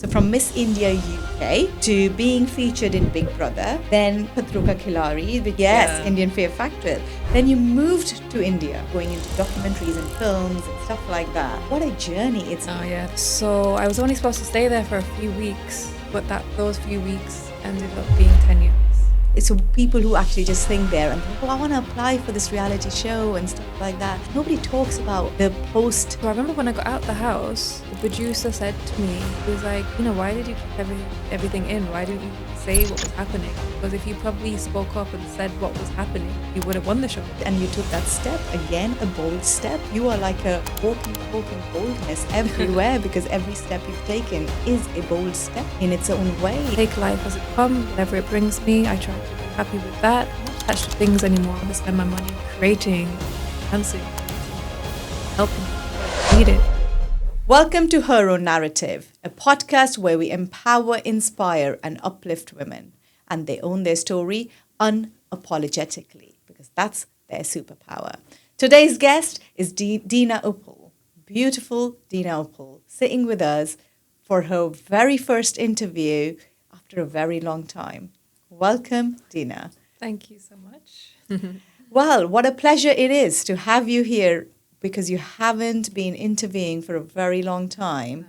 So from Miss India UK to being featured in Big Brother, then Patruka Khilari, Indian Fear Factor. Then you moved to India, going into documentaries and films and stuff like that. What a journey it's been. Oh yeah. So I was only supposed to stay there for a few weeks, but those few weeks ended up being 10 years. It's so people who actually just think there and think, I want to apply for this reality show and stuff like that. Nobody talks about the post. So I remember when I got out the house, the producer said to me, he was like, why did you keep everything in? Why didn't you say what was happening? Because if you probably spoke up and said what was happening, you would have won the show. And you took that step, again, a bold step. You are like a walking boldness everywhere because every step you've taken is a bold step in its own way. Take life as it comes, whatever it brings me, I try to be happy with that. I'm not attached to things anymore. I spend my money creating, dancing, helping people need it. Welcome to Her Own Narrative, a podcast where we empower, inspire, and uplift women. And they own their story unapologetically because that's their superpower. Today's guest is Deana Uppal, beautiful Deana Uppal, sitting with us for her very first interview after a very long time. Welcome, Deana. Thank you so much. Well, what a pleasure it is to have you here because you haven't been interviewing for a very long time. No.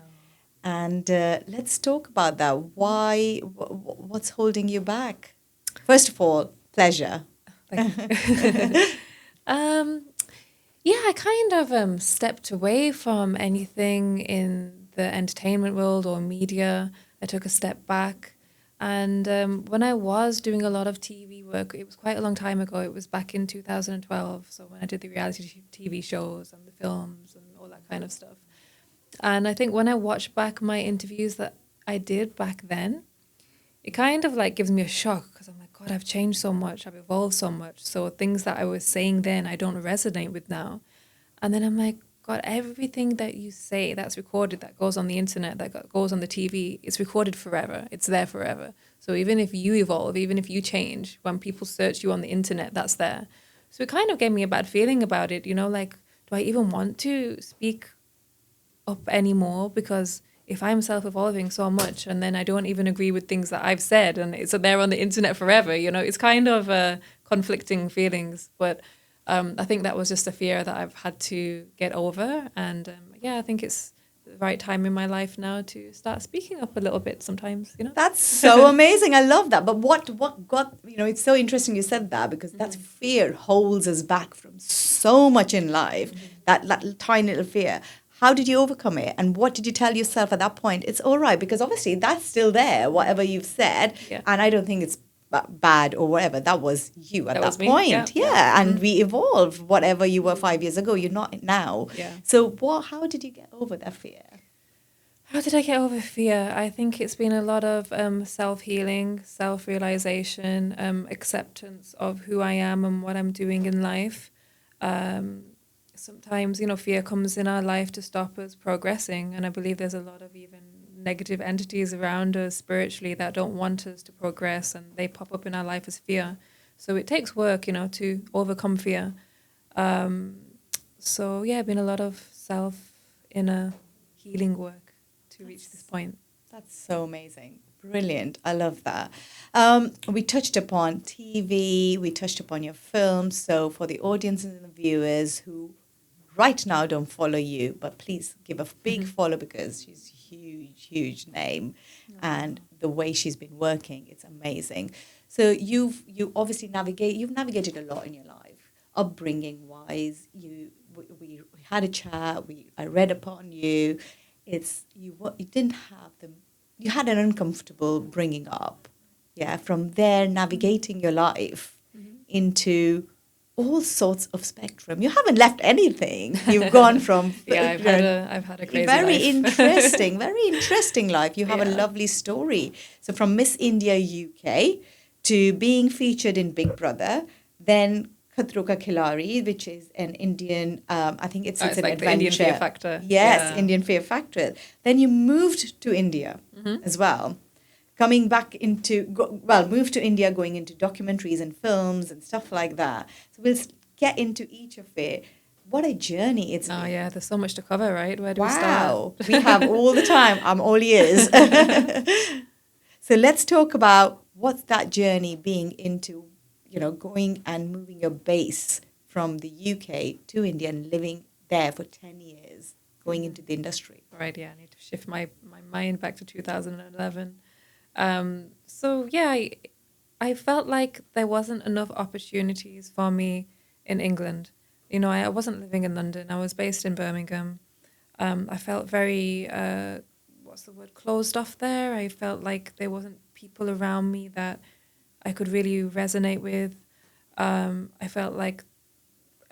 And let's talk about that. Why? What's holding you back? First of all, pleasure. Thank you. I kind of stepped away from anything in the entertainment world or media. I took a step back. And when I was doing a lot of TV work, it was quite a long time ago. It was back in 2012. So when I did the reality TV shows and the films and all that kind of stuff. And I think when I watch back my interviews that I did back then, it kind of like gives me a shock because I'm like, God, I've changed so much. I've evolved so much. So things that I was saying then, I don't resonate with now. And then I'm like, God, everything that you say that's recorded, that goes on the internet, that goes on the TV, it's recorded forever. It's there forever. So even if you evolve, even if you change, when people search you on the internet, that's there. So it kind of gave me a bad feeling about it, like, do I even want to speak up anymore? Because if I'm self-evolving so much and then I don't even agree with things that I've said and it's there on the internet forever, it's kind of conflicting feelings. But I think that was just a fear that I've had to get over. And I think it's the right time in my life now to start speaking up a little bit sometimes, That's so amazing. I love that. But what got, it's so interesting you said that because that fear holds us back from so much in life, that tiny little fear. How did you overcome it? And what did you tell yourself at that point? It's all right, because obviously that's still there, whatever you've said. Yeah. And I don't think it's bad or whatever. That was you at that point. Yeah. And we evolved. Whatever you were 5 years ago, you're not now. Yeah. So how did you get over that fear? How did I get over fear? I think it's been a lot of self-healing, self-realization, acceptance of who I am and what I'm doing in life. Sometimes, fear comes in our life to stop us progressing. And I believe there's a lot of even negative entities around us spiritually that don't want us to progress, and they pop up in our life as fear. So it takes work, to overcome fear. Been a lot of inner healing work to reach this point. That's so amazing. Brilliant. I love that. We touched upon TV, we touched upon your films. So for the audiences and the viewers who right now don't follow you, but please give a big follow because she's a huge name. And the way she's been working, it's amazing. So you obviously you've navigated a lot in your life, upbringing wise. We had a chat, I read upon you. You didn't have you had an uncomfortable bringing up. Yeah. From there, navigating your life into all sorts of spectrum. You haven't left anything. You've gone from I've had a crazy very life. very interesting life. You have a lovely story. So from Miss India UK to being featured in Big Brother, then Patruka Khilari, which is an Indian. I think it's an like adventure. The Indian Fear Factor. Yes, Indian Fear Factor. Then you moved to India as well. Coming back moved to India, going into documentaries and films and stuff like that. So we'll get into each of it. what a journey it's Oh been. yeah, there's so much to cover, right? Where do we Wow. start? We have all the time. I'm all ears. So let's talk about what's that journey being into, going and moving your base from the UK to India and living there for 10 years, going into the industry. Right, yeah, I need to shift my mind back to 2011. So yeah, I felt like there wasn't enough opportunities for me in England. I wasn't living in London. I was based in Birmingham. I felt very, what's the word, closed off there. I felt like there wasn't people around me that I could really resonate with. I felt like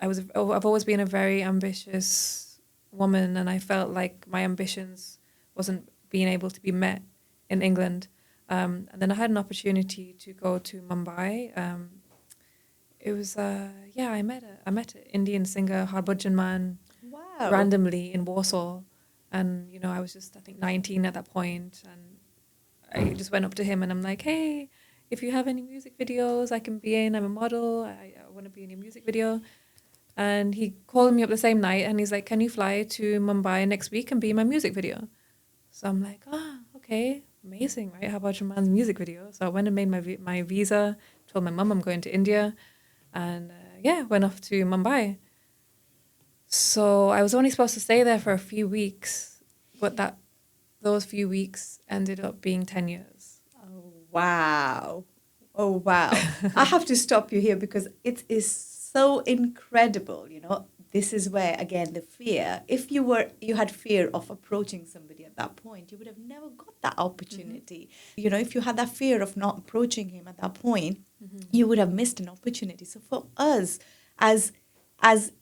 I've always been a very ambitious woman, and I felt like my ambitions wasn't being able to be met in England. And then I had an opportunity to go to Mumbai. It was I met an Indian singer, Harbhajan Man, Wow. randomly in Warsaw, and I was just, I think, 19 at that point, and I just went up to him and I'm like, hey, if you have any music videos I can be in, I'm a model, I want to be in your music video. And he called me up the same night and he's like, can you fly to Mumbai next week and be in my music video? So I'm like, okay, amazing, right? How about your man's music video? So I went and made my visa, told my mum I'm going to India, and went off to Mumbai. So I was only supposed to stay there for a few weeks, but those few weeks ended up being 10 years. Oh, wow. Oh, wow. I have to stop you here because it is so incredible. This is where, again, the fear, if you had fear of approaching somebody at that point, you would have never got that opportunity. If you had that fear of not approaching him at that point, you would have missed an opportunity. So for us, as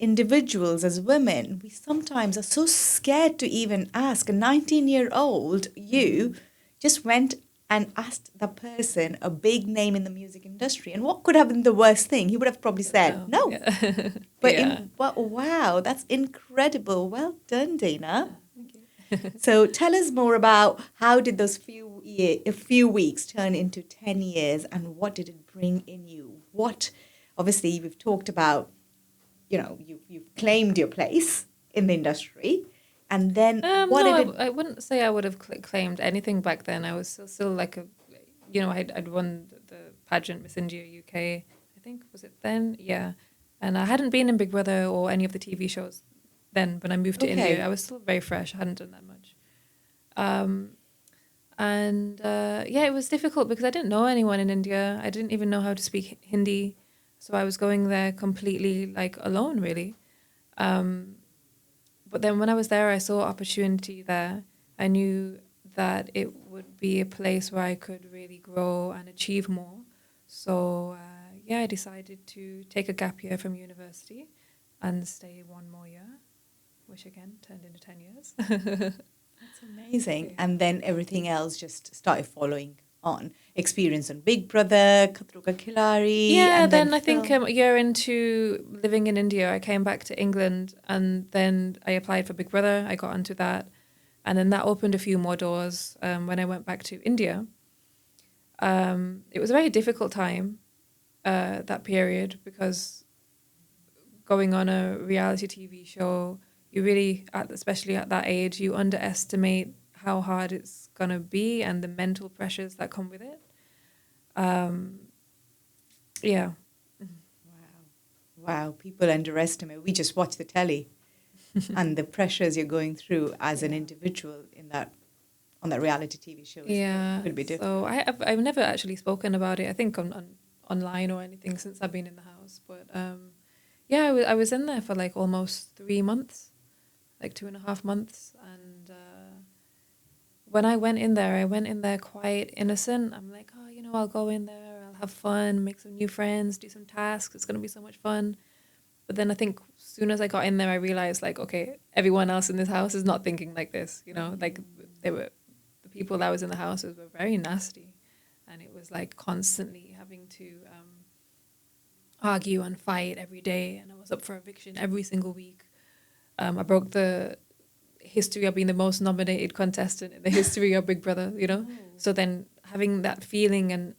individuals, as women, we sometimes are so scared to even ask. A 19-year-old, you just went and asked that person, a big name in the music industry. And what could have been the worst thing? He would have probably said no. Yeah. But wow, that's incredible. Well done, Deana. Thank you. So tell us more about how did those few weeks turn into 10 years, and what did it bring in you? Obviously, we've talked about, you've claimed your place in the industry. And then I wouldn't say I would have claimed anything back then. I was still like I'd won the pageant Miss India UK, I think, was it then? Yeah. And I hadn't been in Big Brother or any of the TV shows then. When I moved to India, I was still very fresh. I hadn't done that much. It was difficult because I didn't know anyone in India. I didn't even know how to speak Hindi. So I was going there completely like alone, really. But then when I was there, I saw opportunity there. I knew that it would be a place where I could really grow and achieve more. So, I decided to take a gap year from university and stay one more year, which again turned into 10 years. That's amazing. Yeah. And then everything else just started following on. Experience on Big Brother, Khatro Ka Khiladi. Yeah, and then I think a year into living in India, I came back to England and then I applied for Big Brother. I got onto that. And then that opened a few more doors when I went back to India. It was a very difficult time, that period, because going on a reality TV show, you really, especially at that age, you underestimate how hard it's going to be and the mental pressures that come with it. Wow. People underestimate. We just watch the telly and the pressures you're going through as an individual on that reality TV show. Could be different. So I've never actually spoken about it, I think, on online or anything since I've been in the house. But I was in there for like almost 3 months, like 2.5 months. And when I went in there quite innocent. I'm like, I'll go in there, I'll have fun, make some new friends, do some tasks. It's going to be so much fun. But then I think as soon as I got in there, I realized, like, okay, everyone else in this house is not thinking like this, like the people that was in the houses were very nasty. And it was like constantly having to argue and fight every day. And I was up for eviction every single week. I broke the history of being the most nominated contestant in the history of Big Brother, Oh. So then having that feeling, and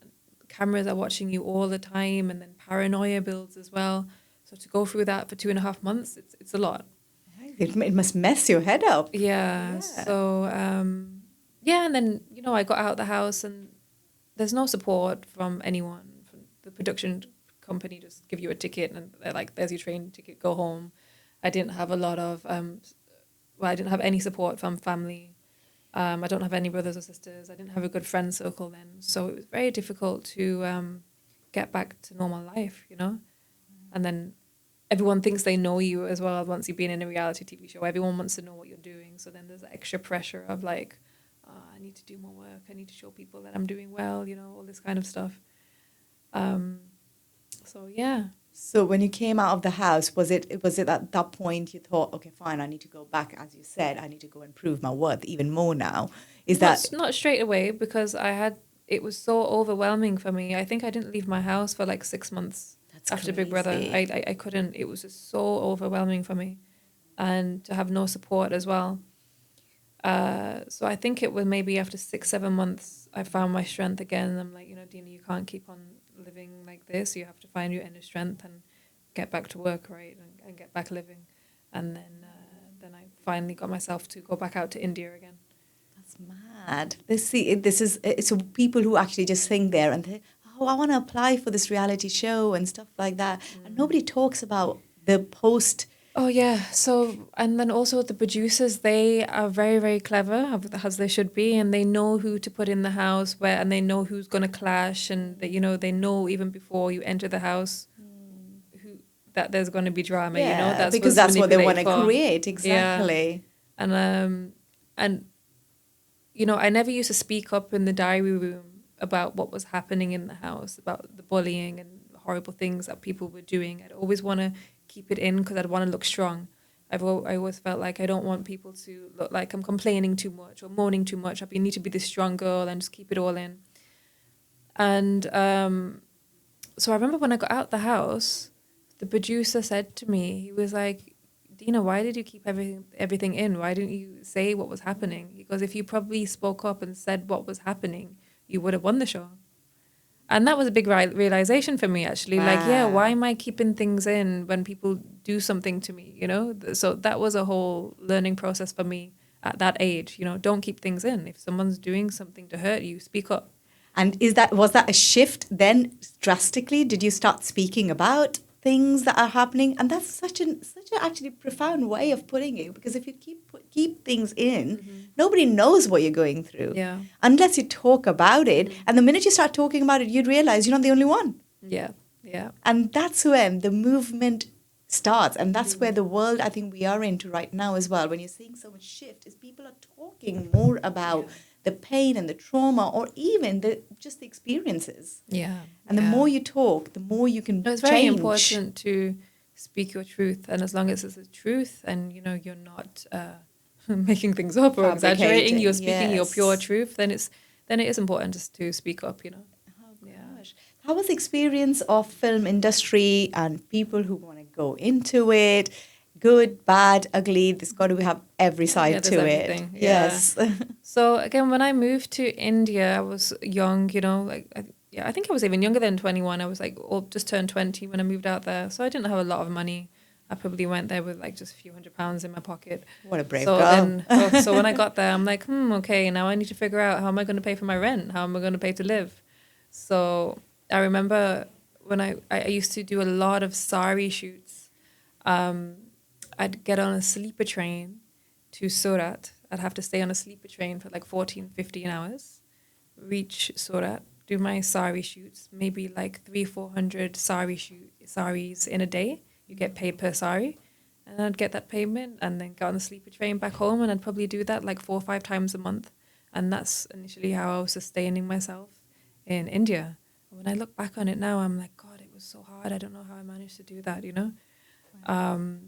cameras are watching you all the time, and then paranoia builds as well. So So to go through that for 2.5 months, it's a lot. It must mess your head up. Yeah. So yeah, and then I got out of the house, and there's no support from anyone. From the production company just give you a ticket, and they're like, "There's your train ticket, go home." I didn't have a lot of I didn't have any support from family. I don't have any brothers or sisters. I didn't have a good friend circle then, so it was very difficult to get back to normal life, And then everyone thinks they know you as well once you've been in a reality TV show. Everyone wants to know what you're doing, so then there's extra pressure of like, I need to do more work. I need to show people that I'm doing well, all this kind of stuff. So yeah. So when you came out of the house, was it at that point you thought, okay, fine, I need to go back, as you said, I need to go and prove my worth even more now? Not straight away, because it was so overwhelming for me. I think I didn't leave my house for like 6 months. That's after crazy. Big Brother. I couldn't. It was just so overwhelming for me, and to have no support as well. So I think it was maybe after 6-7 months I found my strength again. And I'm like, Deana, you can't keep on living like this. You have to find your inner strength and get back to work, right, and get back living. And then I finally got myself to go back out to India again. That's mad. This is so people who actually just think there and they, I want to apply for this reality show and stuff like that, and nobody talks about the post. Oh yeah. So, and then also the producers, they are very, very clever, as they should be, and they know who to put in the house and they know who's going to clash, and they know even before you enter the house that there's going to be drama. Yeah, because that's what they want to create. Exactly. Yeah. And I never used to speak up in the diary room about what was happening in the house, about the bullying and horrible things that people were doing. I'd always want to keep it in because I'd want to look strong. I always felt like I don't want people to look like I'm complaining too much or moaning too much. I need to be this strong girl and just keep it all in. And so I remember when I got out the house, the producer said to me, he was like, Deana, why did you keep everything in? Why didn't you say what was happening? He goes, if you probably spoke up and said what was happening, you would have won the show. And that was a big realization for me, actually. Wow. Like, yeah, why am I keeping things in when people do something to me, So that was a whole learning process for me at that age. Don't keep things in. If someone's doing something to hurt you, speak up. And was that a shift then drastically? Did you start speaking about things that are happening? And that's such an actually profound way of putting it, because if you keep things in, nobody knows what you're going through. Yeah. Unless you talk about it. And the minute you start talking about it, you'd realize you're not the only one. Yeah. Yeah. And that's when the movement starts. And that's where the world I think we are into right now as well. When you're seeing so much shift, is people are talking more about the pain and the trauma, or even just the experiences. Yeah. And the more you talk, the more you can change. It's very important to speak your truth, and as long as it's the truth, and you're not making things up or exaggerating, you're speaking your pure truth, then it is important just to speak up. Oh gosh. How was the experience of film industry and people who want to go into it? Good, bad, ugly. There's got to have every side to it. Yeah. Yes. So again, when I moved to India, I was young. I think I was even younger than 21. I was just turned 20 when I moved out there. So I didn't have a lot of money. I probably went there with just a few £100s in my pocket. What a brave girl. So when I got there, I'm like, okay, now I need to figure out how am I going to pay for my rent? How am I going to pay to live? So I remember when I used to do a lot of sari shoots. I'd get on a sleeper train to Surat. I'd have to stay on a sleeper train for 14, 15 hours, reach Surat, do my sari shoots, maybe 300-400 saris in a day. You get paid per sari. And I'd get that payment and then get on the sleeper train back home, and I'd probably do that 4 or 5 times a month. And that's initially how I was sustaining myself in India. And when I look back on it now, I'm like, God, it was so hard. I don't know how I managed to do that, Wow.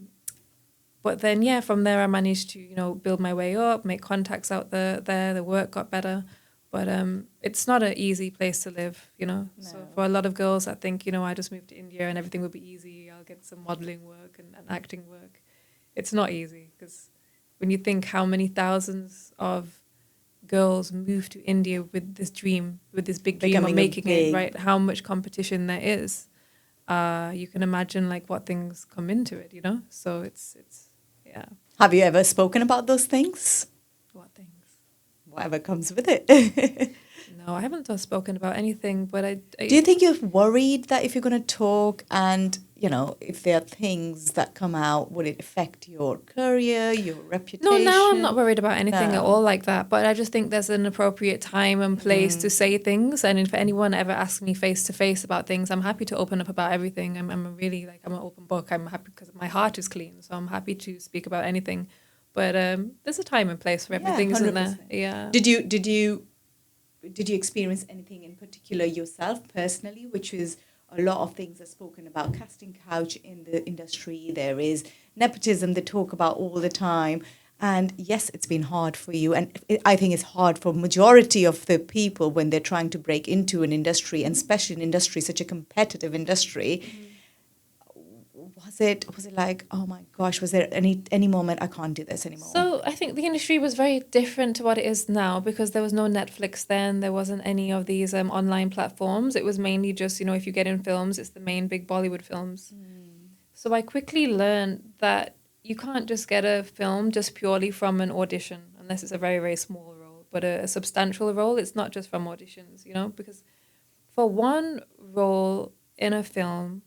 But then, from there, I managed to, build my way up, make contacts out there. The work got better. But it's not an easy place to live, No. So for a lot of girls, I think, I just moved to India and everything will be easy. I'll get some modeling work and acting work. It's not easy, because when you think how many thousands of girls move to India with this dream, with this big dream of making it, right? How much competition there is. you can imagine like what things come into it, you know? So it's yeah. Have you ever spoken about those things? What things? Whatever comes with it. No, I haven't spoken about anything, but Do you think you're worried that if you're going to talk and, if there are things that come out, would it affect your career, your reputation? No, now I'm not worried about anything at No. all like that. But I just think there's an appropriate time and place to say things. And if anyone ever asks me face to face about things, I'm happy to open up about everything. I'm really I'm an open book. I'm happy because my heart is clean. So I'm happy to speak about anything. But there's a time and place for everything, isn't there? 100%. Yeah. Did you experience anything in particular yourself personally, which is a lot of things are spoken about casting couch in the industry. There is nepotism they talk about all the time. And yes, it's been hard for you. And I think it's hard for majority of the people when they're trying to break into an industry, and especially an industry, such a competitive industry. Was it like, oh my gosh, was there any moment I can't do this anymore? So I think the industry was very different to what it is now because there was no Netflix then. There wasn't any of these online platforms. It was mainly just, if you get in films, it's the main big Bollywood films. So I quickly learned that you can't just get a film just purely from an audition, unless it's a very, very small role. But a substantial role, it's not just from auditions, because for one role in a film,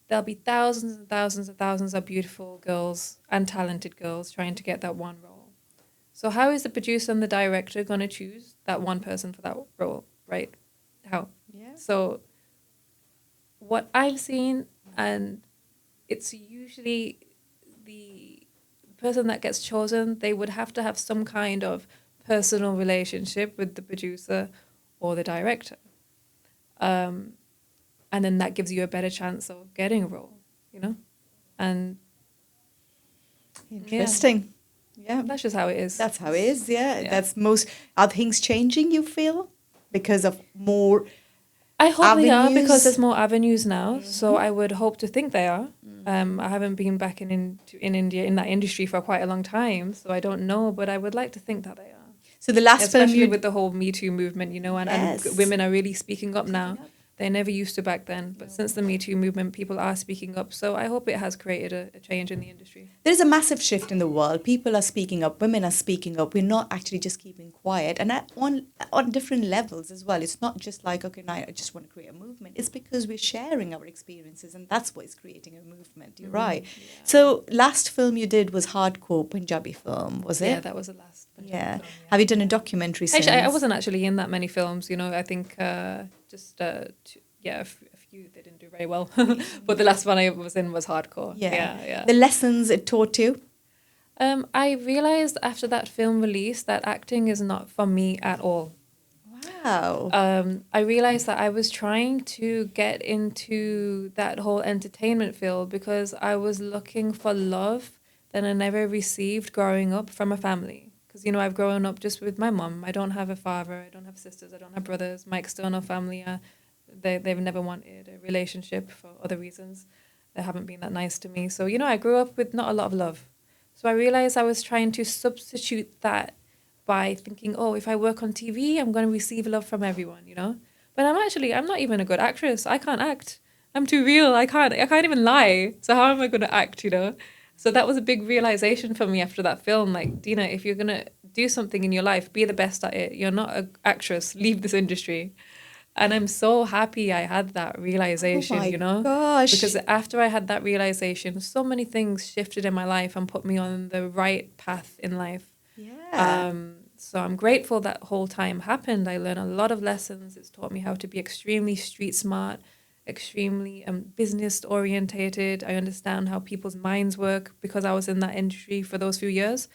there'll be thousands and thousands and thousands of beautiful girls and talented girls trying to get that one role. So how is the producer and the director going to choose that one person for that role, right? How? Yeah. So what I've seen, and it's usually the person that gets chosen, they would have to have some kind of personal relationship with the producer or the director. And then that gives you a better chance of getting a role, And interesting. Yeah. That's just how it is. That's how it is, yeah. Are things changing, you feel? Because of more I hope avenues? they are, because there's more avenues now. So I would hope to think they are. I haven't been back in India, in that industry for quite a long time, so I don't know, but I would like to think that they are. So the last film Especially with the whole Me Too movement, and Yes. women are really speaking up now. They never used to back then, but since the Me Too movement, people are speaking up. So I hope it has created a change in the industry. There's a massive shift in the world. People are speaking up. Women are speaking up. We're not actually just keeping quiet. And on different levels as well. It's not just like, okay, now I just want to create a movement. It's because we're sharing our experiences, and that's what is creating a movement. You're right. Yeah. So last film you did was hardcore Punjabi film, was it? Yeah, that was the last Punjabi film. Yeah. Have you done a documentary since? Actually, I wasn't actually in that many films. I think a few they didn't do very well. But the last one I was in was hardcore. Yeah. The lessons it taught you? I realized after that film release that acting is not for me at all. Wow. I realized that I was trying to get into that whole entertainment field because I was looking for love that I never received growing up from a family. Because, I've grown up just with my mum. I don't have a father. I don't have sisters. I don't have brothers. My external family, they've never wanted a relationship for other reasons. They haven't been that nice to me. So, I grew up with not a lot of love. So I realized I was trying to substitute that by thinking, if I work on TV, I'm going to receive love from everyone, But I'm not even a good actress. I can't act. I'm too real. I can't even lie. So how am I going to act, So that was a big realization for me after that film. Like, Deana, if you're going to do something in your life, be the best at it. You're not an actress. Leave this industry. And I'm so happy I had that realization, Gosh. Because after I had that realization, so many things shifted in my life and put me on the right path in life. Yeah. So I'm grateful that whole time happened. I learned a lot of lessons. It's taught me how to be extremely street smart, extremely business orientated. I understand how people's minds work because I was in that industry for those few years.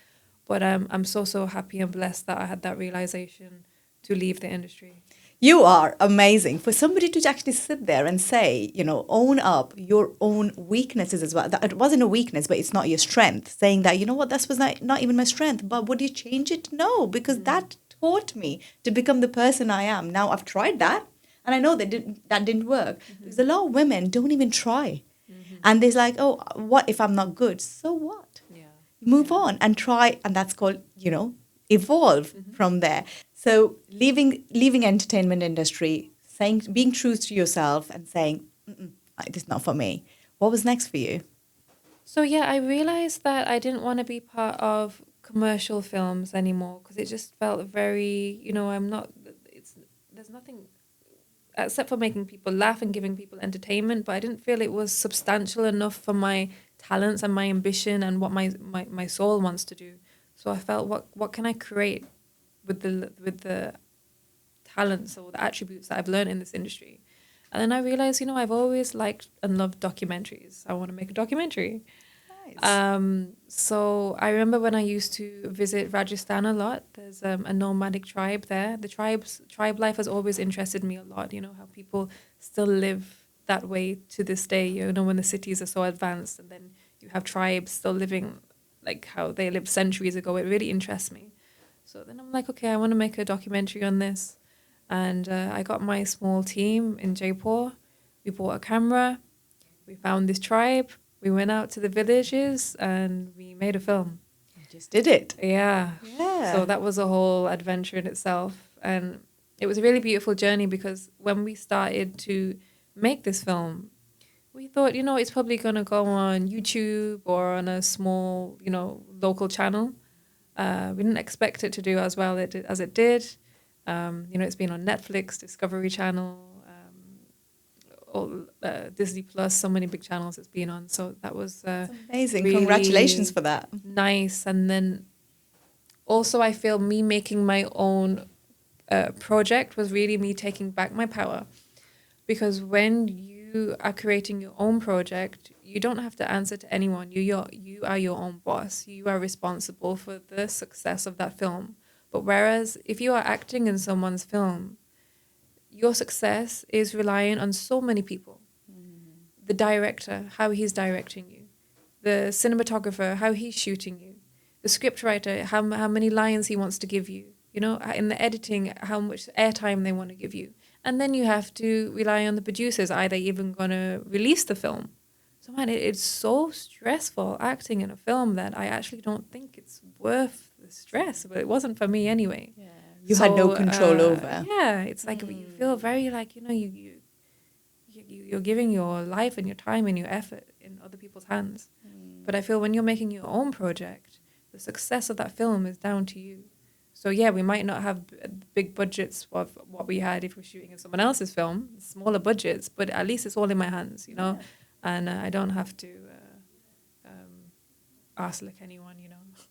But I'm so happy and blessed that I had that realization to leave the industry. You are amazing. For somebody to actually sit there and say, own up your own weaknesses as well. That it wasn't a weakness, but it's not your strength. Saying that, that was not even my strength. But would you change it? No, because that taught me to become the person I am. Now I've tried that, and I know that didn't work. Because a lot of women don't even try. And they're like, what if I'm not good? So what? Yeah. Move on and try. And that's called, evolve from there. So leaving entertainment industry, being true to yourself and saying, It is not for me. What was next for you? So yeah, I realized that I didn't want to be part of commercial films anymore because it just felt very, I'm not. There's nothing except for making people laugh and giving people entertainment, but I didn't feel it was substantial enough for my talents and my ambition and what my soul wants to do. So I felt, what can I create with the talents or the attributes that I've learned in this industry? And then I realized, I've always liked and loved documentaries. I want to make a documentary. Nice. So I remember when I used to visit Rajasthan a lot. There's a nomadic tribe there. The tribe life has always interested me a lot. How people still live that way to this day. When the cities are so advanced, and then you have tribes still living like how they lived centuries ago. It really interests me. So then I'm like, okay, I want to make a documentary on this, and I got my small team in Jaipur. We bought a camera. We found this tribe. We went out to the villages and we made a film. You just did it. Yeah. Yeah. So that was a whole adventure in itself. And it was a really beautiful journey because when we started to make this film, we thought, it's probably going to go on YouTube or on a small, local channel. We didn't expect it to do as well as it did. It's been on Netflix, Discovery Channel, Disney Plus, so many big channels it's been on. So that was That's amazing. really Congratulations for that. nice. And then also I feel me making my own project was really me taking back my power. Because when you are creating your own project, you don't have to answer to anyone. You are your own boss. You are responsible for the success of that film. But whereas if you are acting in someone's film, your success is relying on so many people. The director, how he's directing you. The cinematographer, how he's shooting you. The scriptwriter, how many lines he wants to give you. In the editing, how much airtime they want to give you. And then you have to rely on the producers. Are they even going to release the film? So, man, it's so stressful acting in a film that I actually don't think it's worth the stress. But it wasn't for me anyway. Yeah. You had no control over. Yeah, it's like you feel very like, you're giving your life and your time and your effort in other people's hands. But I feel when you're making your own project, the success of that film is down to you. So yeah, we might not have big budgets of what we had if we're shooting in someone else's film, smaller budgets, but at least it's all in my hands, Yeah. and I don't have to ask like anyone,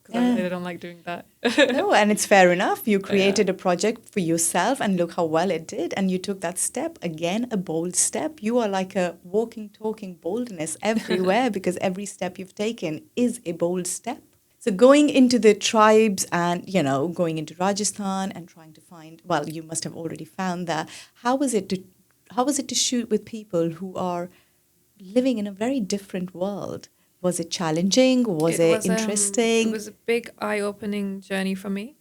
because Yeah. I don't like doing that. No, and it's fair enough. You created a project for yourself and look how well it did. And you took that step, again, a bold step. You are like a walking, talking boldness everywhere because every step you've taken is a bold step. So going into the tribes and, going into Rajasthan and trying to find, well, you must have already found that. How was it to shoot with people who are living in a very different world? Was it challenging? Was it interesting? It was a big eye-opening journey for me.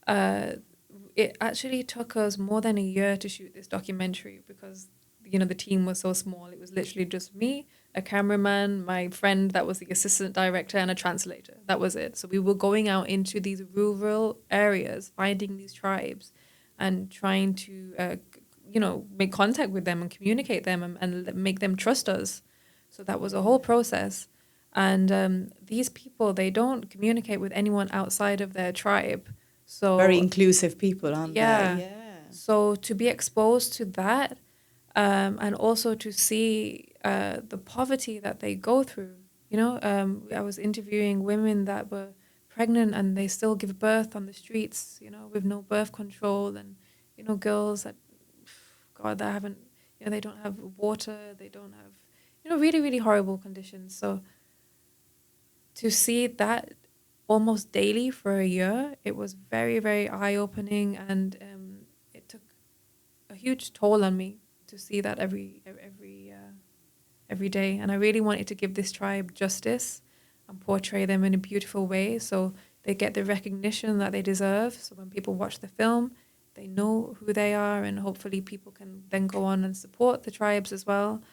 It actually took us more than a year to shoot this documentary because, the team was so small. It was literally just me, a cameraman, my friend that was the assistant director, and a translator. That was it. So we were going out into these rural areas, finding these tribes and trying to, make contact with them and communicate them and make them trust us. So that was a whole process. And these people, they don't communicate with anyone outside of their tribe. So Very inclusive people, aren't they? yeah. So to be exposed to that, and also to see the poverty that they go through. I was interviewing women that were pregnant and they still give birth on the streets, with no birth control, and girls that, God, that haven't, they don't have water, they don't have, really, really horrible conditions. So to see that almost daily for a year, it was very, very eye-opening, and it took a huge toll on me to see that every day. And I really wanted to give this tribe justice and portray them in a beautiful way so they get the recognition that they deserve. So when people watch the film, they know who they are, and hopefully people can then go on and support the tribes as well.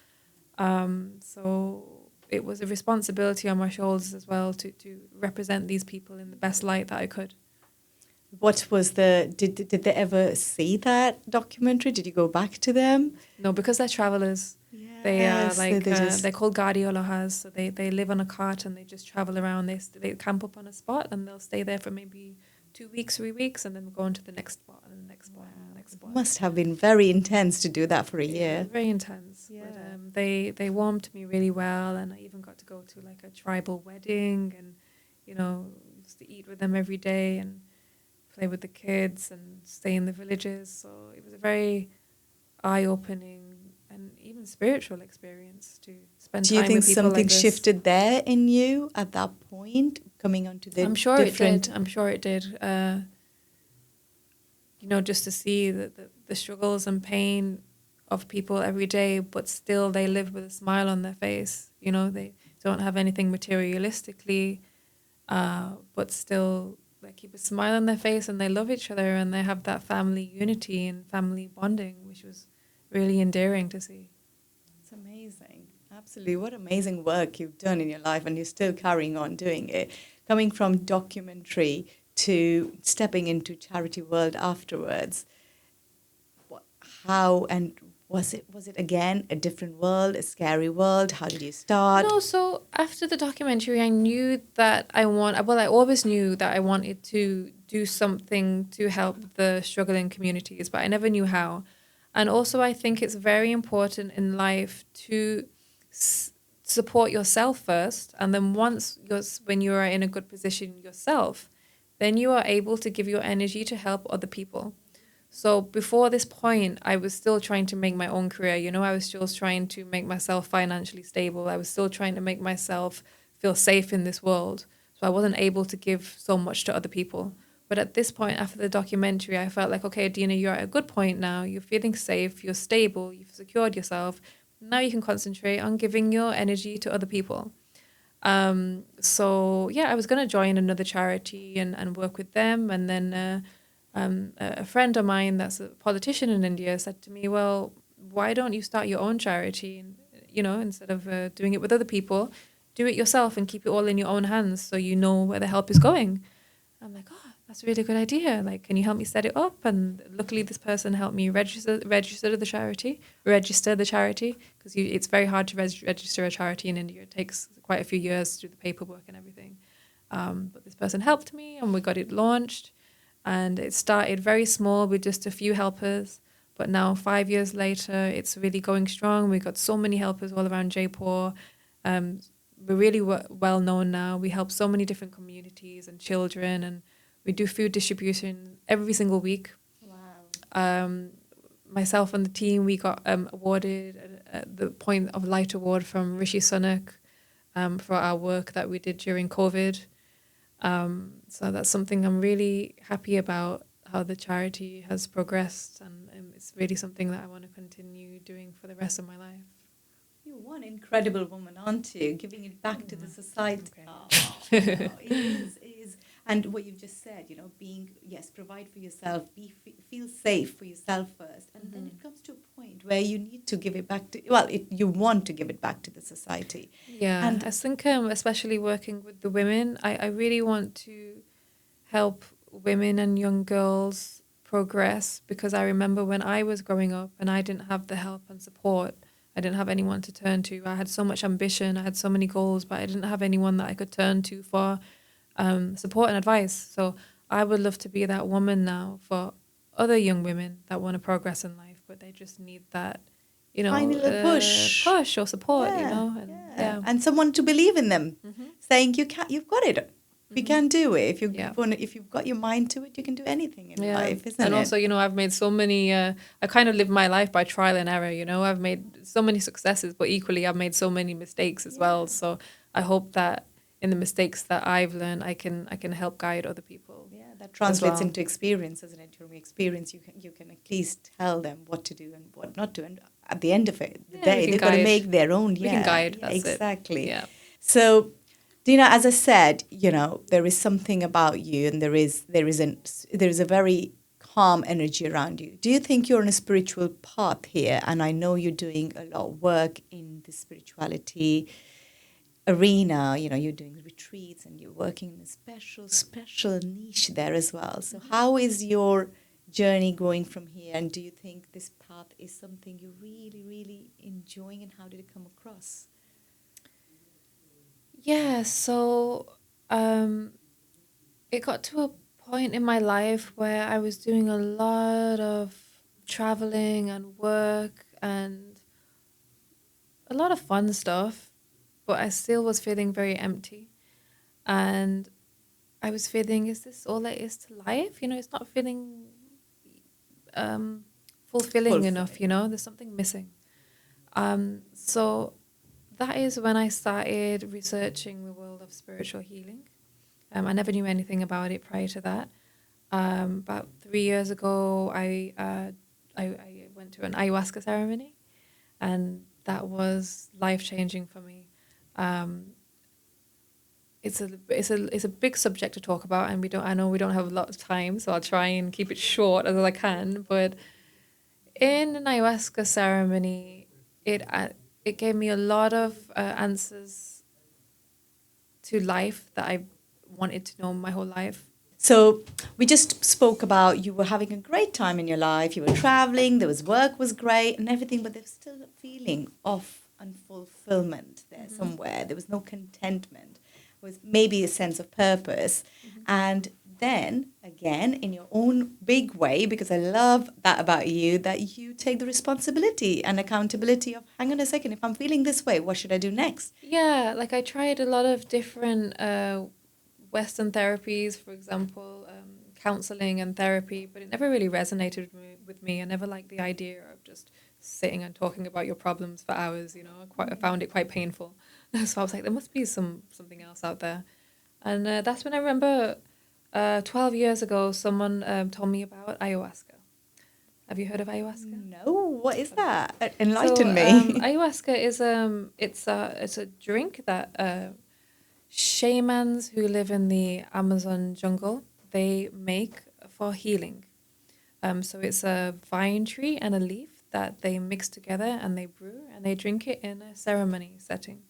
So it was a responsibility on my shoulders as well to represent these people in the best light that I could. What was did they ever see that documentary? Did you go back to them? No, because they're travelers. They are Yes, like they just they're called guardiolohas. So they live on a cart and they just travel around. They camp up on a spot and they'll stay there for maybe 2 weeks, 3 weeks, and then go on to the next spot and the next spot and the next spot. must have been very intense to do that for a Yeah, it year. was very intense. Yeah. But they warmed me really well, and I even got to go to like a tribal wedding, and used to eat with them every day and play with the kids and stay in the villages. So it was a very eye-opening and even spiritual experience to spend Do you time think with people something like this. shifted there in you at that point, coming onto the I'm sure different? it did. I'm sure it did. Just to see the struggles and pain of people every day, but still they live with a smile on their face. They don't have anything materialistically, but still they keep a smile on their face and they love each other and they have that family unity and family bonding, which was really endearing to see. It's amazing. Absolutely. What amazing work you've done in your life, and you're still carrying on doing it. Coming from documentary to stepping into charity world afterwards. How and was it again a different world, a scary world? How did you start? No, so after the documentary, I knew that I always knew that I wanted to do something to help the struggling communities, but I never knew how. And also, I think it's very important in life to support yourself first. And then when you are in a good position yourself, then you are able to give your energy to help other people. So before this point, I was still trying to make my own career. I was still trying to make myself financially stable. I was still trying to make myself feel safe in this world. So I wasn't able to give so much to other people. But at this point, after the documentary, I felt like, okay, Deana, you're at a good point now. You're feeling safe. You're stable. You've secured yourself. Now you can concentrate on giving your energy to other people. So yeah, I was going to join another charity and work with them. And then a friend of mine that's a politician in India said to me, well, why don't you start your own charity? And, instead of doing it with other people, do it yourself and keep it all in your own hands so you know where the help is going. I'm like, oh, that's a really good idea. Like, can you help me set it up? And luckily this person helped me register the charity, because it's very hard to register a charity in India. It takes quite a few years to do the paperwork and everything. But this person helped me and we got it launched. And it started very small with just a few helpers. But now 5 years later, it's really going strong. We've got so many helpers all around Jaipur. We're really well known now. We help so many different communities and children, and we do food distribution every single week. Wow. Myself and the team, we got awarded the Point of Light Award from Rishi Sunak for our work that we did during COVID. So that's something I'm really happy about, how the charity has progressed, and it's really something that I want to continue doing for the rest of my life. You're one incredible woman, aren't you? Giving it back to the society. Okay. Oh, it is. And what you've just said, provide for yourself, feel safe for yourself first. And then it comes to a point where you need to give it back you want to give it back to the society. Yeah, and I think especially working with the women, I really want to help women and young girls progress, because I remember when I was growing up and I didn't have the help and support. I didn't have anyone to turn to. I had so much ambition. I had so many goals, but I didn't have anyone that I could turn to for support and advice. So I would love to be that woman now for other young women that want to progress in life, but they just need that, Tiny little push or support, and and someone to believe in them, saying you've got it. You can do it. If you've got your mind to it, you can do anything in life, isn't it? And also, I've made so many, I kind of live my life by trial and error, I've made so many successes, but equally I've made so many mistakes as well. So I hope that in the mistakes that I've learned, I can help guide other people. Yeah, that translates into experience, doesn't it? Your experience, you can at least tell them what to do and what not to. And at the end of it, the day, they've got to make their own. We can guide. That's exactly. It. Yeah. So, Deana, as I said, there is something about you, and there is a very calm energy around you. Do you think you're on a spiritual path here? And I know you're doing a lot of work in the spirituality arena. You're doing retreats and you're working in a special niche there as well. So how is your journey going from here? And do you think this path is something you're really, really enjoying? And how did it come across? Yeah, so um, it got to a point in my life where I was doing a lot of traveling and work and a lot of fun stuff, but I still was feeling very empty. And I was feeling, is this all there is to life? It's not feeling um, fulfilling enough, Fulfilling. there's something missing. So that is when I started researching the world of spiritual healing. I never knew anything about it prior to that. About 3 years ago, I went to an ayahuasca ceremony, and that was life changing for me. Um, it's a big subject to talk about, and I know we don't have a lot of time, so I'll try and keep it short as I can. But in an ayahuasca ceremony, it gave me a lot of answers to life that I wanted to know my whole life. So we just spoke about you were having a great time in your life. You were traveling. There was work was great and everything, but there was still a feeling of unfulfillment there somewhere. There was no contentment. It was maybe a sense of purpose, and then again in your own big way, because I love that about you, that you take the responsibility and accountability of, hang on a second, if I'm feeling this way, what should I do next? Yeah, like I tried a lot of different Western therapies, for example, counseling and therapy, but it never really resonated with me. I never liked the idea of just sitting and talking about your problems for hours. I found it quite painful. So I was like, there must be something else out there. And that's when I remember 12 years ago, someone told me about ayahuasca. Have you heard of ayahuasca? No, what is that? So Enlighten me. ayahuasca is it's a drink that shamans who live in the Amazon jungle they make for healing. So it's a vine tree and a leaf that they mix together and they brew and they drink it in a ceremony setting.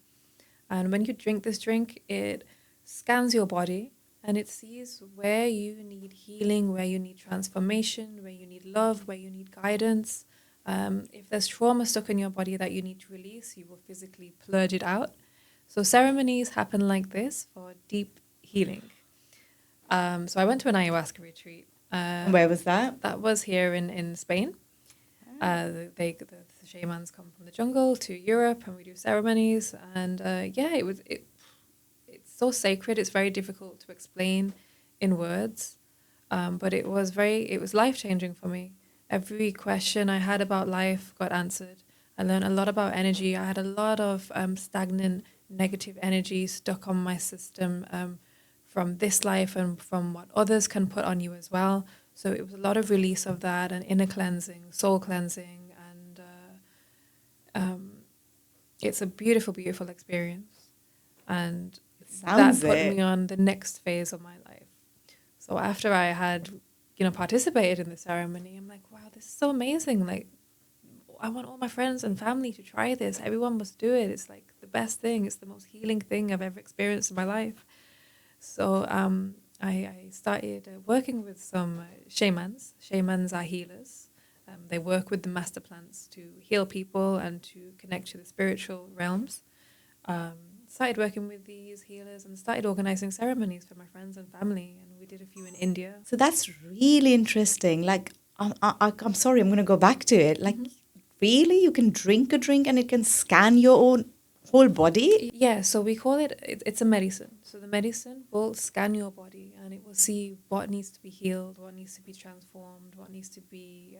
And when you drink this drink, it scans your body and it sees where you need healing, where you need transformation, where you need love, where you need guidance. If there's trauma stuck in your body that you need to release, you will physically purge it out. So ceremonies happen like this for deep healing. So I went to an ayahuasca retreat. Where was that? That was here in Spain. The shamans come from the jungle to Europe, and we do ceremonies. And it's so sacred. It's very difficult to explain in words, but it was life changing for me. Every question I had about life got answered. I learned a lot about energy. I had a lot of stagnant negative energy stuck on my system from this life and from what others can put on you as well. So it was a lot of release of that and inner cleansing, soul cleansing, and it's a beautiful, beautiful experience. And Sounds that put it. me on the next phase of my life. So after I had, participated in the ceremony, I'm like, wow, this is so amazing. Like, I want all my friends and family to try this. Everyone must do it. It's like the best thing. It's the most healing thing I've ever experienced in my life. So I started working with some shamans. Shamans are healers. They work with the master plants to heal people and to connect to the spiritual realms. Started working with these healers and started organizing ceremonies for my friends and family. And we did a few in India. So that's really interesting. Like, I'm sorry, I'm going to go back to it. Like, really? You can drink a drink and it can scan your own whole body? Yeah, so we call it's a medicine. So the medicine will scan your body and it will see what needs to be healed, what needs to be transformed, what needs to be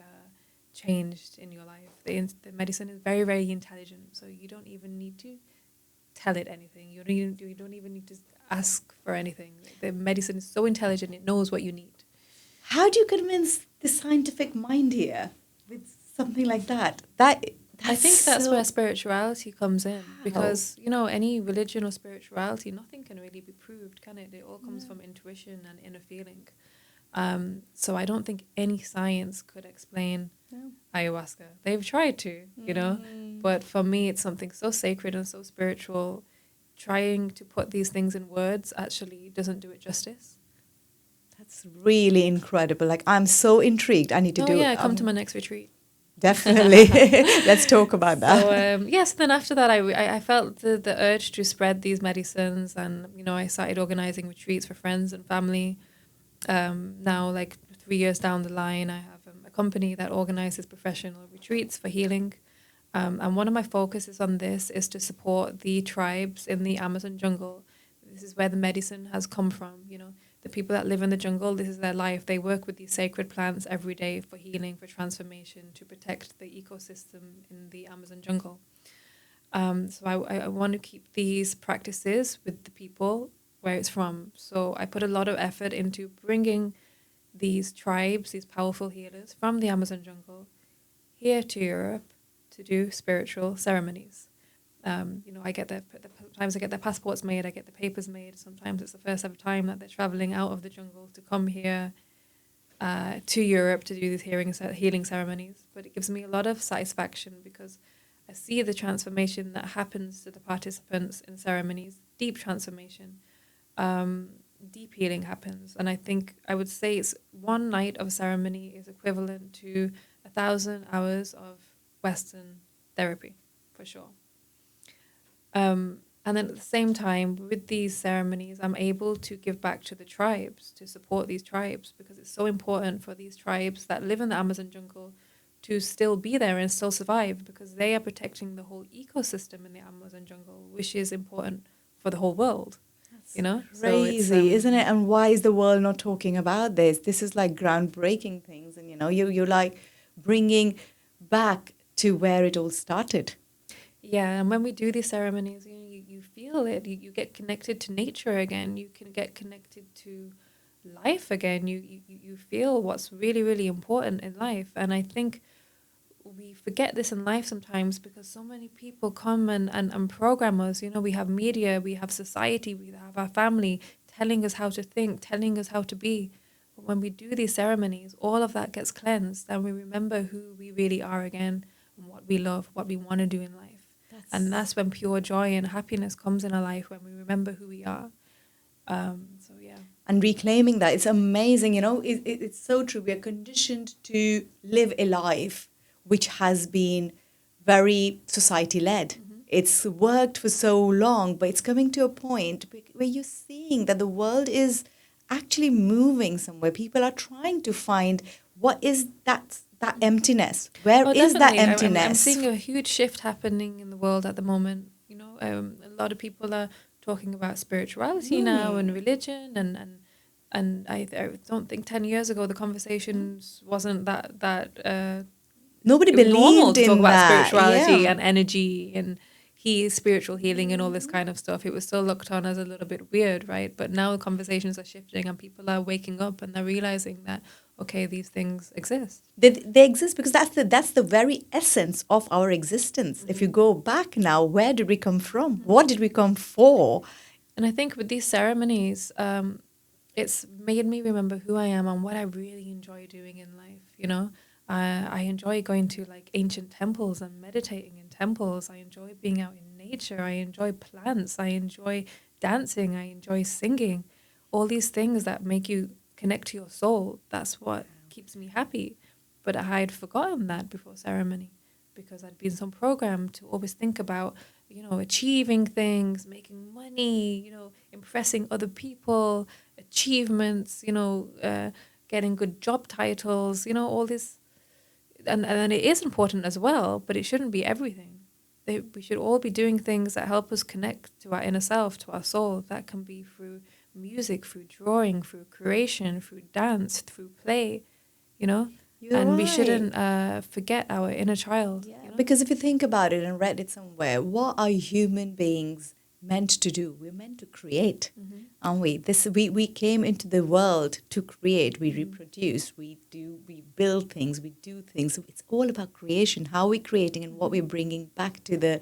changed in your life. The medicine is very, very intelligent. So you don't even need to tell it anything. You don't even need to ask for anything. The medicine is so intelligent, it knows what you need. How do you convince the scientific mind here with something like that? I think that's so- where spirituality comes in, Wow. because any religion or spirituality, nothing can really be proved, can it? It all comes from intuition and inner feeling. So I don't think any science could explain ayahuasca. They've tried to, but for me, it's something so sacred and so spiritual. Trying to put these things in words actually doesn't do it justice. That's really incredible. Like, I'm so intrigued. I need to Oh do yeah, come to my next retreat. definitely. Let's talk about that. So yes, then after that, I felt the urge to spread these medicines, and I started organizing retreats for friends and family. Now, like 3 years down the line, I have a company that organizes professional retreats for healing. And one of my focuses on this is to support the tribes in the Amazon jungle. This is where the medicine has come from. The people that live in the jungle, this is their life. They work with these sacred plants every day for healing, for transformation, to protect the ecosystem in the Amazon jungle. So I want to keep these practices with the people where it's from. So I put a lot of effort into bringing these tribes, these powerful healers from the Amazon jungle here to Europe to do spiritual ceremonies. I get sometimes I get their passports made, I get the papers made. Sometimes it's the first ever time that they're traveling out of the jungle to come here to Europe to do these healing ceremonies. But it gives me a lot of satisfaction because I see the transformation that happens to the participants in ceremonies, deep transformation. Deep healing happens. And I would say it's one night of ceremony is equivalent to 1,000 hours of Western therapy, for sure. And then at the same time, with these ceremonies, I'm able to give back to the tribes, to support these tribes, because it's so important for these tribes that live in the Amazon jungle to still be there and still survive, because they are protecting the whole ecosystem in the Amazon jungle, which is important for the whole world. Crazy, isn't it? And why is the world not talking about this? This is like groundbreaking things, and you're like bringing back to where it all started. Yeah, and when we do these ceremonies, you feel it. You get connected to nature again. You can get connected to life again. You feel what's really, really important in life. And I think we forget this in life sometimes because so many people come and program us. We have media, we have society, we have our family telling us how to think, telling us how to be. But when we do these ceremonies, all of that gets cleansed and we remember who we really are again and what we love, what we want to do in life. And that's when pure joy and happiness comes in our life, when we remember who we are. So yeah. And reclaiming that, it's amazing. It's so true. We are conditioned to live a life which has been very society-led. Mm-hmm. It's worked for so long, but it's coming to a point where you're seeing that the world is actually moving somewhere. People are trying to find what is that emptiness. Where is that emptiness? I'm seeing a huge shift happening in the world at the moment. A lot of people are talking about spirituality now and religion, and I don't think 10 years ago the conversations wasn't that nobody believed in talk about that. Spirituality and energy and spiritual healing and all this kind of stuff. It was still looked on as a little bit weird, right? But now the conversations are shifting and people are waking up and they're realizing that, okay, these things exist. They exist because that's the very essence of our existence. Mm-hmm. If you go back now, where did we come from? Mm-hmm. What did we come for? And I think with these ceremonies, it's made me remember who I am and what I really enjoy doing in life, I enjoy going to like ancient temples and meditating in temples. I enjoy being out in nature. I enjoy plants. I enjoy dancing. I enjoy singing. All these things that make you connect to your soul. That's what keeps me happy. But I had forgotten that before ceremony because I'd been so programmed to always think about, achieving things, making money, impressing other people, achievements, getting good job titles, all this. And it is important as well, but it shouldn't be everything. We should all be doing things that help us connect to our inner self, to our soul. That can be through music, through drawing, through creation, through dance, through play, You're right. We shouldn't forget our inner child. Yeah, because if you think about it and read it somewhere, what are human beings meant to do? We're meant to create, aren't we? We came into the world to create. We reproduce. We build things. We do things. It's all about creation. How we're creating and what we're bringing back to the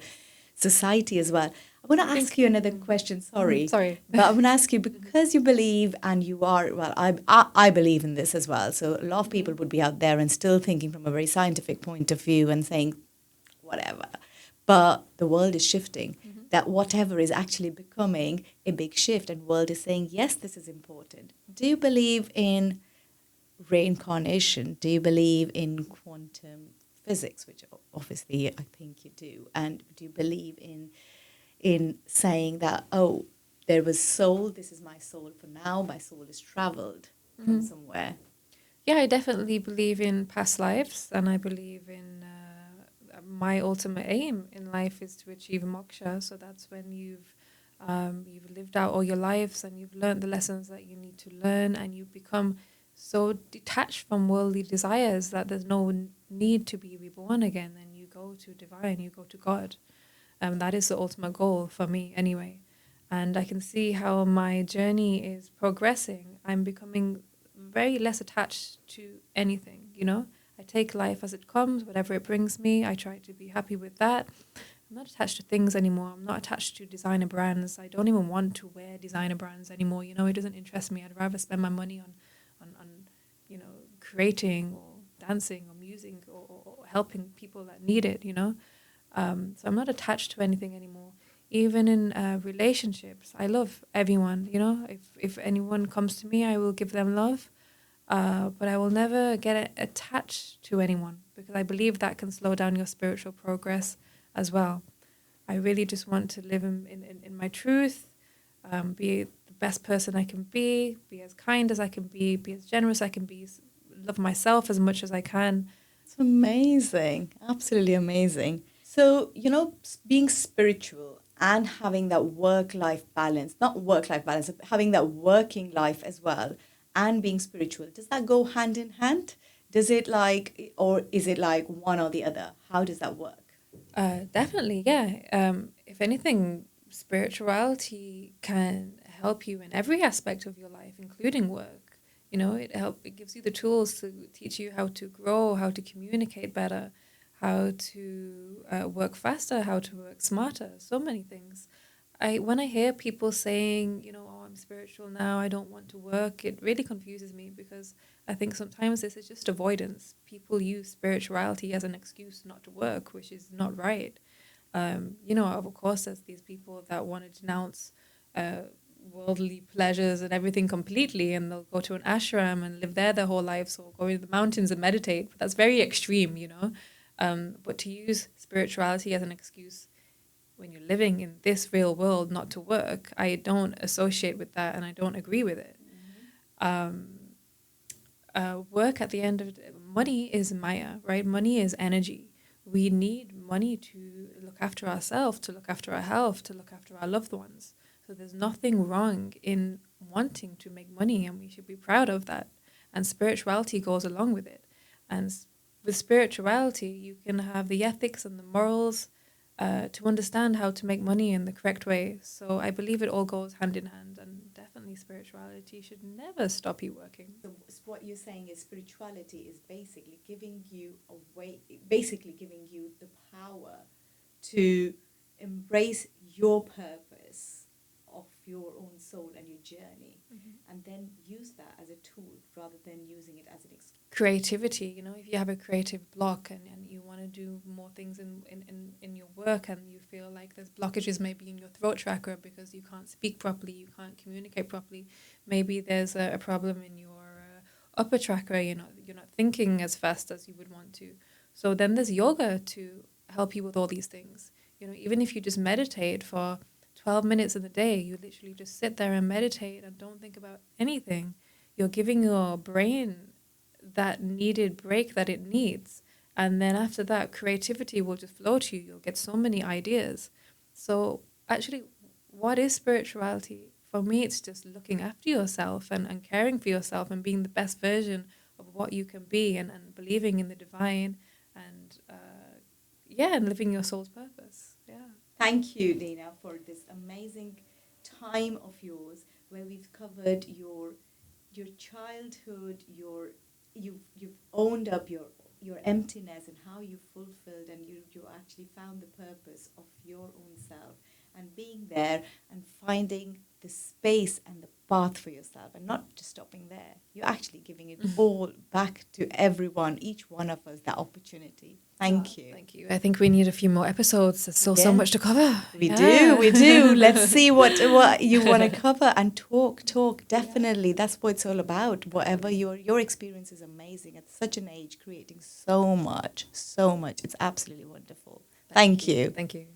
society as well. I want to ask you another question. Sorry, but I want to ask you because you believe and you are. Well, I believe in this as well. So a lot of people would be out there and still thinking from a very scientific point of view and saying, whatever. But the world is shifting. that whatever is actually becoming a big shift, and world is saying, yes, this is important. Do you believe in reincarnation? Do you believe in quantum physics, which obviously I think you do? And do you believe in saying that, oh, there was soul, this is my soul for now, my soul has traveled from somewhere? Yeah, I definitely believe in past lives, and I believe in my ultimate aim in life is to achieve moksha. So that's when you've lived out all your lives and you've learned the lessons that you need to learn, and you become so detached from worldly desires that there's no need to be reborn again. And you go to divine, you go to God. That is the ultimate goal for me, anyway. And I can see how my journey is progressing. I'm becoming very less attached to anything, you know? I take life as it comes, whatever it brings me. I try to be happy with that. I'm not attached to things anymore. I'm not attached to designer brands. I don't even want to wear designer brands anymore. You know, it doesn't interest me. I'd rather spend my money on you know, creating or dancing or music or helping people that need it, you know? So I'm not attached to anything anymore. Even in relationships, I love everyone. You know, if anyone comes to me, I will give them love. But I will never get attached to anyone, because I believe that can slow down your spiritual progress as well. I really just want to live in my truth, be the best person I can be as kind as I can be as generous I can be, love myself as much as I can. It's amazing, absolutely amazing. So, being spiritual and having that work life balance, not work life balance, having that working life as well, and being spiritual, does that go hand in hand? Does it like, or is it like one or the other? How does that work? Definitely, yeah. If anything, spirituality can help you in every aspect of your life, including work. You know, it gives you the tools to teach you how to grow, how to communicate better, how to work faster, how to work smarter. So many things. When I hear people saying, you know, oh, I'm spiritual now, I don't want to work, it really confuses me, because I think sometimes this is just avoidance. People use spirituality as an excuse not to work, which is not right. You know, of course, there's these people that want to denounce uh, worldly pleasures and everything completely, and they'll go to an ashram and live there their whole lives, or go into the mountains and meditate. But that's very extreme, you know. But to use spirituality as an excuse when you're living in this real world not to work, I don't associate with that, and I don't agree with it. Um, Work at the end of money is Maya, right? Money is energy. We need money to look after ourselves, to look after our health, to look after our loved ones. So there's nothing wrong in wanting to make money, and we should be proud of that. And spirituality goes along with it. And with spirituality, you can have the ethics and the morals to understand how to make money in the correct way. So I believe it all goes hand in hand, and definitely spirituality should never stop you working. So what you're saying is spirituality is basically giving you a way, basically giving you the power to embrace your purpose of your own soul and your journey, and then use that as a tool rather than using it as an excuse. Creativity, you know, if you have a creative block, and you want to do more things in your work, and you feel like there's blockages maybe in your throat chakra because you can't speak properly, you can't communicate properly, maybe there's a problem in your upper chakra, you're not thinking as fast as you would want to. So then there's yoga to help you with all these things. You know, even if you just meditate for 12 minutes in the day, you literally just sit there and meditate and don't think about anything. You're giving your brain that needed break that it needs. And then after that, creativity will just flow to you. You'll get so many ideas. So actually, what is spirituality? For me, it's just looking after yourself, and caring for yourself, and being the best version of what you can be, and believing in the divine, and yeah, and living your soul's purpose. Yeah. Thank you, Dina, for this amazing time of yours where we've covered your childhood, you've owned up your emptiness and how you fulfilled and you actually found the purpose of your own self, and being there and finding the space and the path for yourself, and not just stopping there. You're actually giving it all back to everyone, each one of us, that opportunity. Thank you. Thank you. I think we need a few more episodes. There's still so much to cover. We do. Let's see what you want to cover and talk. Definitely. That's what it's all about. Whatever your experience is amazing at such an age, creating so much. It's absolutely wonderful. Thank you. Thank you.